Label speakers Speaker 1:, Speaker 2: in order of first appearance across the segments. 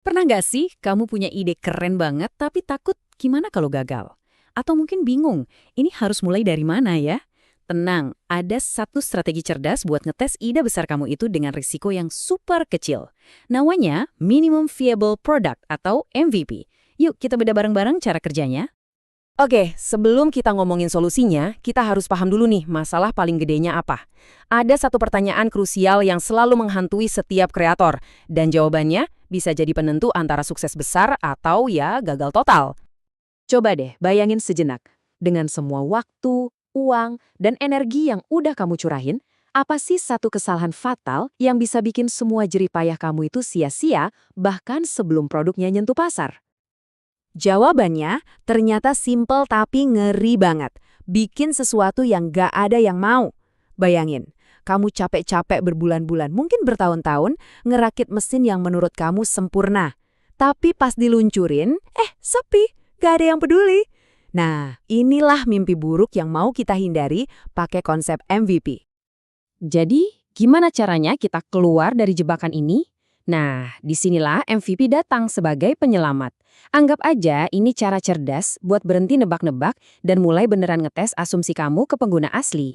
Speaker 1: Pernah nggak sih kamu punya ide keren banget tapi takut gimana kalau gagal? Atau mungkin bingung, ini harus mulai dari mana ya? Tenang, ada satu strategi cerdas buat ngetes ide besar kamu itu dengan risiko yang super kecil. Namanya Minimum Viable Product atau MVP. Yuk kita beda bareng-bareng cara kerjanya.
Speaker 2: Oke, sebelum kita ngomongin solusinya, kita harus paham dulu nih masalah paling gedenya apa. Ada satu pertanyaan krusial yang selalu menghantui setiap kreator, dan jawabannya bisa jadi penentu antara sukses besar atau ya gagal total. Coba deh bayangin sejenak, dengan semua waktu, uang, dan energi yang udah kamu curahin, apa sih satu kesalahan fatal yang bisa bikin semua jerih payah kamu itu sia-sia bahkan sebelum produknya nyentuh pasar? Jawabannya ternyata simpel tapi ngeri banget. Bikin sesuatu yang gak ada yang mau. Bayangin, kamu capek-capek berbulan-bulan, mungkin bertahun-tahun, ngerakit mesin yang menurut kamu sempurna. Tapi pas diluncurin, sepi, gak ada yang peduli. Nah, inilah mimpi buruk yang mau kita hindari pakai konsep MVP. Jadi, gimana caranya kita keluar dari jebakan ini? Nah, disinilah MVP datang sebagai penyelamat. Anggap aja ini cara cerdas buat berhenti nebak-nebak dan mulai beneran ngetes asumsi kamu ke pengguna asli.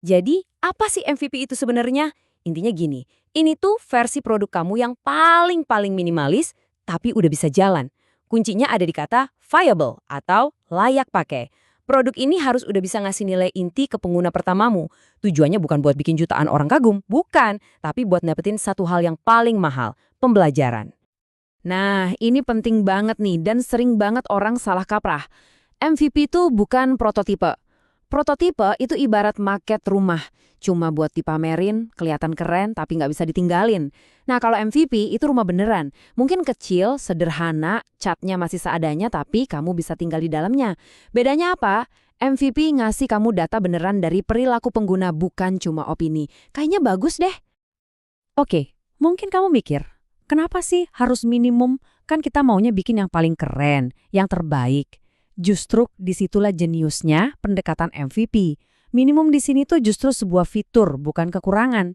Speaker 2: Jadi, apa sih MVP itu sebenarnya? Intinya gini, ini tuh versi produk kamu yang paling minimalis, tapi udah bisa jalan. Kuncinya ada di kata viable atau layak pakai. Produk ini harus udah bisa ngasih nilai inti ke pengguna pertamamu. Tujuannya bukan buat bikin jutaan orang kagum, bukan. Tapi buat dapetin satu hal yang paling mahal, pembelajaran. Nah, ini penting banget nih dan sering banget orang salah kaprah. MVP itu bukan prototipe. Prototipe itu ibarat maket rumah. Cuma buat dipamerin, kelihatan keren tapi nggak bisa ditinggalin. Nah, kalau MVP itu rumah beneran. Mungkin kecil, sederhana, catnya masih seadanya tapi kamu bisa tinggal di dalamnya. Bedanya apa? MVP ngasih kamu data beneran dari perilaku pengguna bukan cuma opini. Kayaknya bagus deh. Oke, mungkin kamu mikir, kenapa sih harus minimum? Kan kita maunya bikin yang paling keren, yang terbaik. Justru disitulah jeniusnya pendekatan MVP. Minimum di sini tuh justru sebuah fitur, bukan kekurangan.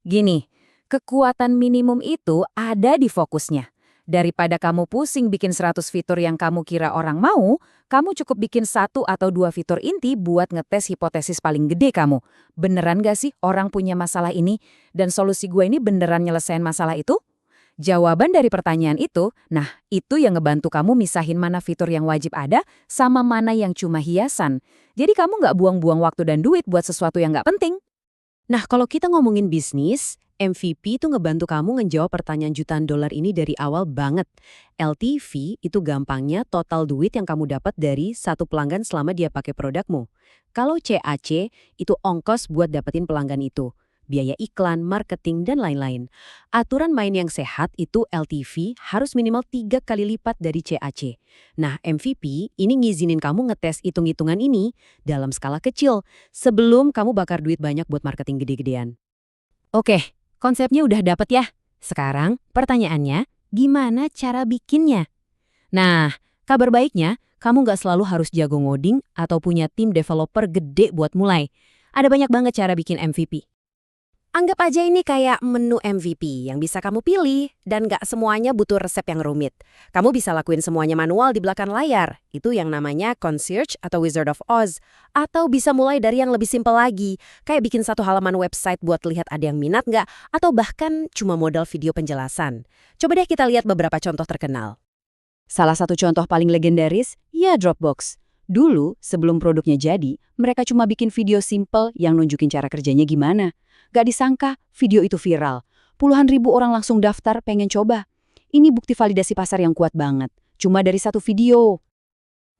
Speaker 2: Gini, kekuatan minimum itu ada di fokusnya. Daripada kamu pusing bikin 100 fitur yang kamu kira orang mau, kamu cukup bikin 1 atau 2 fitur inti buat ngetes hipotesis paling gede kamu. Beneran gak sih orang punya masalah ini? Dan solusi gue ini beneran nyelesain masalah itu? Jawaban dari pertanyaan itu, nah itu yang ngebantu kamu misahin mana fitur yang wajib ada sama mana yang cuma hiasan. Jadi kamu nggak buang-buang waktu dan duit buat sesuatu yang nggak penting. Nah, kalau kita ngomongin bisnis, MVP itu ngebantu kamu ngejawab pertanyaan jutaan dolar ini dari awal banget. LTV itu gampangnya total duit yang kamu dapat dari satu pelanggan selama dia pakai produkmu. Kalau CAC, itu ongkos buat dapetin pelanggan itu. Biaya iklan, marketing, dan lain-lain. Aturan main yang sehat itu LTV harus minimal 3 kali lipat dari CAC. Nah, MVP ini ngizinin kamu ngetes hitung-hitungan ini dalam skala kecil sebelum kamu bakar duit banyak buat marketing gede-gedean. Oke, konsepnya udah dapet ya. Sekarang pertanyaannya, gimana cara bikinnya? Nah, kabar baiknya, kamu nggak selalu harus jago ngoding atau punya tim developer gede buat mulai. Ada banyak banget cara bikin MVP. Anggap aja ini kayak menu MVP yang bisa kamu pilih dan nggak semuanya butuh resep yang rumit. Kamu bisa lakuin semuanya manual di belakang layar. Itu yang namanya Concierge atau Wizard of Oz. Atau bisa mulai dari yang lebih simpel lagi, kayak bikin satu halaman website buat lihat ada yang minat nggak, atau bahkan cuma modal video penjelasan. Coba deh kita lihat beberapa contoh terkenal. Salah satu contoh paling legendaris, ya Dropbox. Dulu, sebelum produknya jadi, mereka cuma bikin video simple yang nunjukin cara kerjanya gimana. Gak disangka, video itu viral. Puluhan ribu orang langsung daftar pengen coba. Ini bukti validasi pasar yang kuat banget. Cuma dari satu video.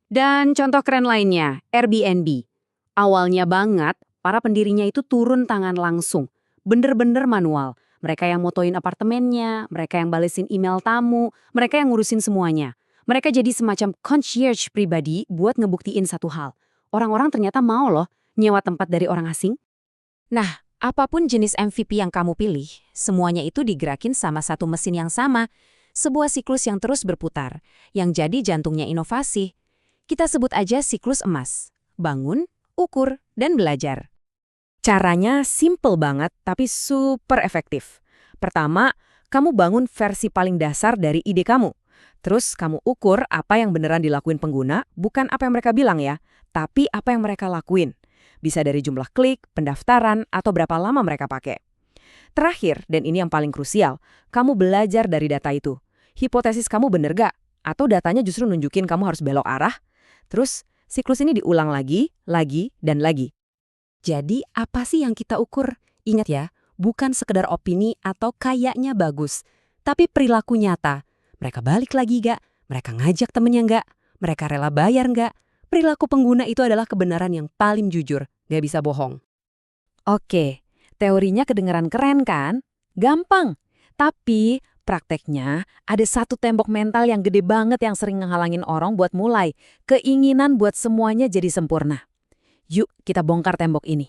Speaker 2: Dan contoh keren lainnya, Airbnb. Awalnya banget, para pendirinya itu turun tangan langsung. Bener-bener manual. Mereka yang motoin apartemennya, mereka yang balesin email tamu, mereka yang ngurusin semuanya. Mereka jadi semacam concierge pribadi buat ngebuktiin satu hal. Orang-orang ternyata mau loh nyewa tempat dari orang asing. Nah, apapun jenis MVP yang kamu pilih, semuanya itu digerakin sama satu mesin yang sama. Sebuah siklus yang terus berputar, yang jadi jantungnya inovasi. Kita sebut aja siklus emas. Bangun, ukur, dan belajar. Caranya simple banget, tapi super efektif. Pertama, Kamu bangun versi paling dasar dari ide kamu. Terus kamu ukur apa yang beneran dilakuin pengguna, bukan apa yang mereka bilang ya, tapi apa yang mereka lakuin. Bisa dari jumlah klik, pendaftaran, atau berapa lama mereka pakai. Terakhir, dan ini yang paling krusial, kamu belajar dari data itu. Hipotesis kamu bener gak? Atau datanya justru nunjukin kamu harus belok arah? Terus, siklus ini diulang lagi, dan lagi.
Speaker 3: Jadi, apa sih yang kita ukur? Ingat ya, bukan sekedar opini atau kayaknya bagus, tapi perilaku nyata. Mereka balik lagi gak? Mereka ngajak temennya gak? Mereka rela bayar gak? Perilaku pengguna itu adalah kebenaran yang paling jujur, gak bisa bohong.
Speaker 1: Oke, teorinya kedengeran keren kan? Gampang. Tapi prakteknya ada satu tembok mental yang gede banget yang sering ngehalangin orang buat mulai. Keinginan buat semuanya jadi sempurna. Yuk kita bongkar tembok ini.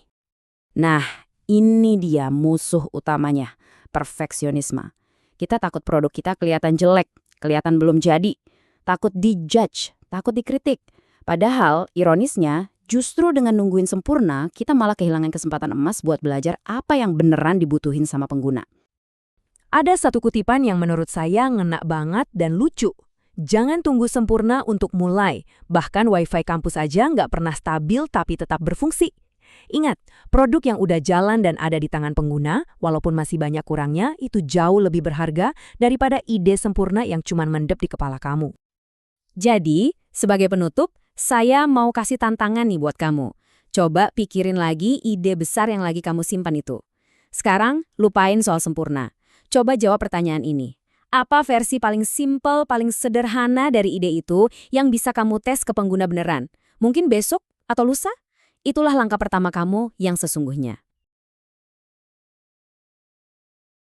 Speaker 3: Nah, ini dia musuh utamanya, perfeksionisme. Kita takut produk kita kelihatan jelek, kelihatan belum jadi, takut dijudge, takut dikritik. Padahal, ironisnya, justru dengan nungguin sempurna, kita malah kehilangan kesempatan emas buat belajar apa yang beneran dibutuhin sama pengguna.
Speaker 2: Ada satu kutipan yang menurut saya ngena banget dan lucu. Jangan tunggu sempurna untuk mulai. Bahkan wifi kampus aja nggak pernah stabil tapi tetap berfungsi. Ingat, produk yang udah jalan dan ada di tangan pengguna, walaupun masih banyak kurangnya, itu jauh lebih berharga daripada ide sempurna yang cuma mendep di kepala kamu.
Speaker 1: Jadi, sebagai penutup, saya mau kasih tantangan nih buat kamu. Coba pikirin lagi ide besar yang lagi kamu simpan itu. Sekarang, lupain soal sempurna. Coba jawab pertanyaan ini. Apa versi paling simple, paling sederhana dari ide itu yang bisa kamu tes ke pengguna beneran? Mungkin besok atau lusa? Itulah langkah pertama kamu yang sesungguhnya.